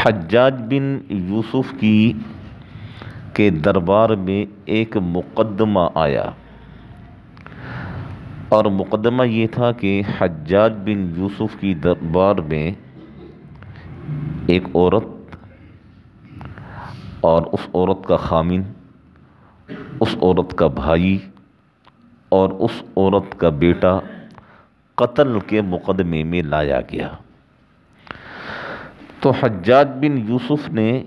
حجاج بن یوسف کے دربار میں ایک مقدمہ آیا، اور مقدمہ یہ تھا کہ حجاج بن یوسف کی دربار میں ایک عورت اور اس عورت کا خامند، اس عورت کا بھائی اور اس عورت کا بیٹا قتل کے مقدمے میں لایا گیا۔ تو حجاج بن یوسف نے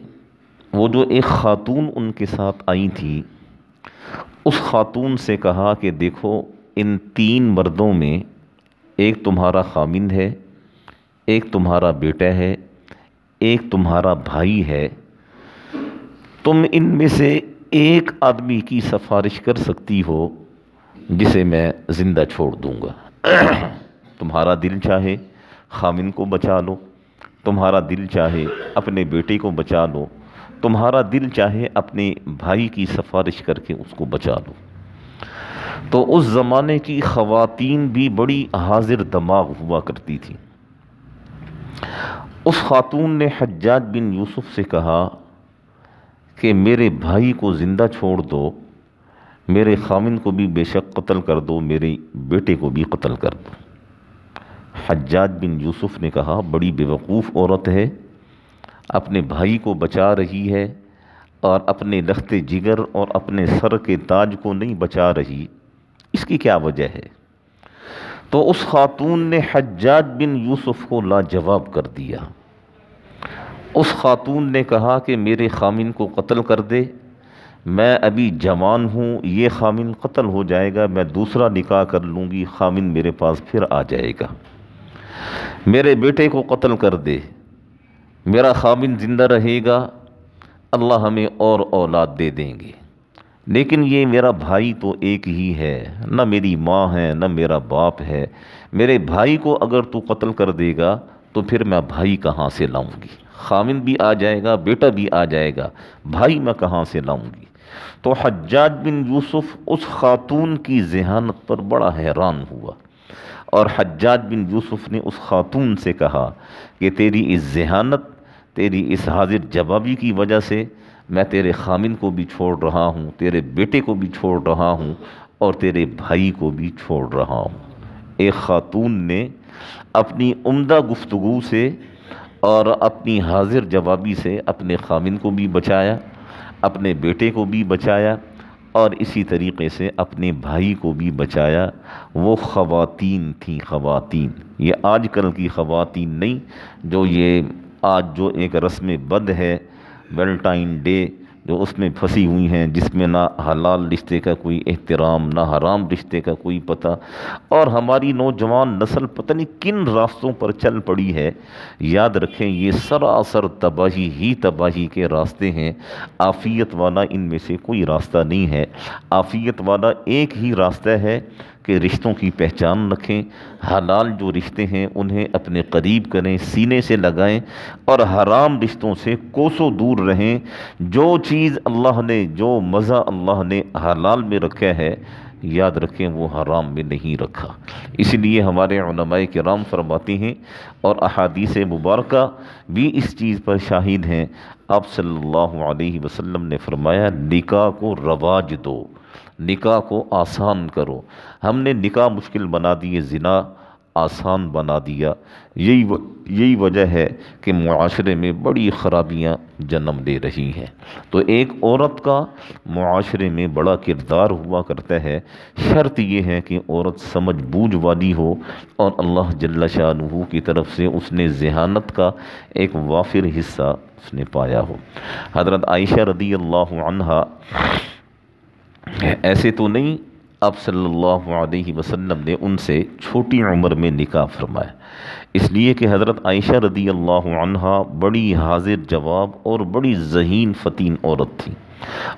وہ جو ایک خاتون ان کے ساتھ آئی تھی، اس خاتون سے کہا کہ دیکھو، ان تین مردوں میں ایک تمہارا خامند ہے، ایک تمہارا بیٹا ہے، ایک تمہارا بھائی ہے، تم ان میں سے ایک آدمی کی سفارش کر سکتی ہو جسے میں زندہ چھوڑ دوں گا۔ تمہارا دل چاہے خامند کو بچا لو، تمہارا دل چاہے اپنے بیٹے کو بچا لو، تمہارا دل چاہے اپنے بھائی کی سفارش کر کے اس کو بچا لو۔ تو اس زمانے کی خواتین بھی بڑی حاضر دماغ ہوا کرتی تھی۔ اس خاتون نے حجاج بن یوسف سے کہا کہ میرے بھائی کو زندہ چھوڑ دو، میرے خامند کو بھی بے شک قتل کر دو، میرے بیٹے کو بھی قتل کر دو۔ حجاج بن یوسف نے کہا بڑی بیوقوف عورت ہے، اپنے بھائی کو بچا رہی ہے اور اپنے لخت جگر اور اپنے سر کے تاج کو نہیں بچا رہی، اس کی کیا وجہ ہے؟ تو اس خاتون نے حجاج بن یوسف کو لاجواب کر دیا۔ اس خاتون نے کہا کہ میرے خامند کو قتل کر دے، میں ابھی جوان ہوں، یہ خامند قتل ہو جائے گا، میں دوسرا نکاح کر لوں گی، خامند میرے پاس پھر آ جائے گا۔ میرے بیٹے کو قتل کر دے، میرا خامند زندہ رہے گا، اللہ ہمیں اور اولاد دے دیں گے، لیکن یہ میرا بھائی تو ایک ہی ہے، نہ میری ماں ہے نہ میرا باپ ہے، میرے بھائی کو اگر تو قتل کر دے گا تو پھر میں بھائی کہاں سے لاؤں گی؟ خامند بھی آ جائے گا، بیٹا بھی آ جائے گا، بھائی میں کہاں سے لاؤں گی؟ تو حجاج بن یوسف اس خاتون کی ذہانت پر بڑا حیران ہوا، اور حجاج بن یوسف نے اس خاتون سے کہا کہ تیری اس ذہانت، تیری اس حاضر جوابی کی وجہ سے میں تیرے خامند کو بھی چھوڑ رہا ہوں، تیرے بیٹے کو بھی چھوڑ رہا ہوں، اور تیرے بھائی کو بھی چھوڑ رہا ہوں۔ ایک خاتون نے اپنی عمدہ گفتگو سے اور اپنی حاضر جوابی سے اپنے خامند کو بھی بچایا، اپنے بیٹے کو بھی بچایا، اور اسی طریقے سے اپنے بھائی کو بھی بچایا۔ وہ خواتین تھیں، خواتین، یہ آج کل کی خواتین نہیں، جو یہ آج جو ایک رسم بد ہے ویلنٹائن ڈے، جو اس میں پھنسی ہوئی ہیں، جس میں نہ حلال رشتے کا کوئی احترام، نہ حرام رشتے کا کوئی پتہ، اور ہماری نوجوان نسل پتہ نہیں کن راستوں پر چل پڑی ہے۔ یاد رکھیں یہ سراسر تباہی ہی تباہی کے راستے ہیں، عافیت والا ان میں سے کوئی راستہ نہیں ہے۔ عافیت والا ایک ہی راستہ ہے کہ رشتوں کی پہچان رکھیں، حلال جو رشتے ہیں انہیں اپنے قریب کریں، سینے سے لگائیں، اور حرام رشتوں سے کوسوں دور رہیں۔ جو چیز اللہ نے، جو مزہ اللہ نے حلال میں رکھا ہے، یاد رکھیں وہ حرام میں نہیں رکھا۔ اس لیے ہمارے علماء کرام فرماتے ہیں، اور احادیث مبارکہ بھی اس چیز پر شاہد ہیں، آپ صلی اللہ علیہ وسلم نے فرمایا نکاح کو رواج دو، نکاح کو آسان کرو۔ ہم نے نکاح مشکل بنا دیے، زنا آسان بنا دیا۔ یہی وجہ ہے کہ معاشرے میں بڑی خرابیاں جنم لے رہی ہیں۔ تو ایک عورت کا معاشرے میں بڑا کردار ہوا کرتا ہے، شرط یہ ہے کہ عورت سمجھ بوجھ والی ہو، اور اللہ جل شانہ کی طرف سے اس نے ذہانت کا ایک وافر حصہ اس نے پایا ہو۔ حضرت عائشہ رضی اللہ عنہا ایسے تو نہیں، آپ صلی اللہ علیہ وسلم نے ان سے چھوٹی عمر میں نکاح فرمایا، اس لیے کہ حضرت عائشہ رضی اللہ عنہا بڑی حاضر جواب اور بڑی ذہین فتین عورت تھی،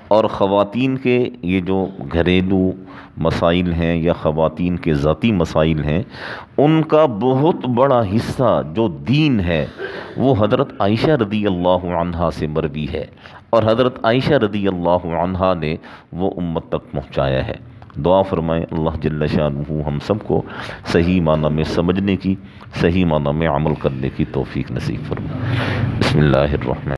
اور خواتین کے یہ جو گھریلو مسائل ہیں یا خواتین کے ذاتی مسائل ہیں، ان کا بہت بڑا حصہ جو دین ہے وہ حضرت عائشہ رضی اللہ عنہا سے مروی ہے، اور حضرت عائشہ رضی اللہ عنہا نے وہ امت تک پہنچایا ہے۔ دعا فرمائیں اللہ جل شانہ ہم سب کو صحیح معنی میں سمجھنے کی، صحیح معنی میں عمل کرنے کی توفیق نصیب فرمائے۔ بسم اللہ الرحمن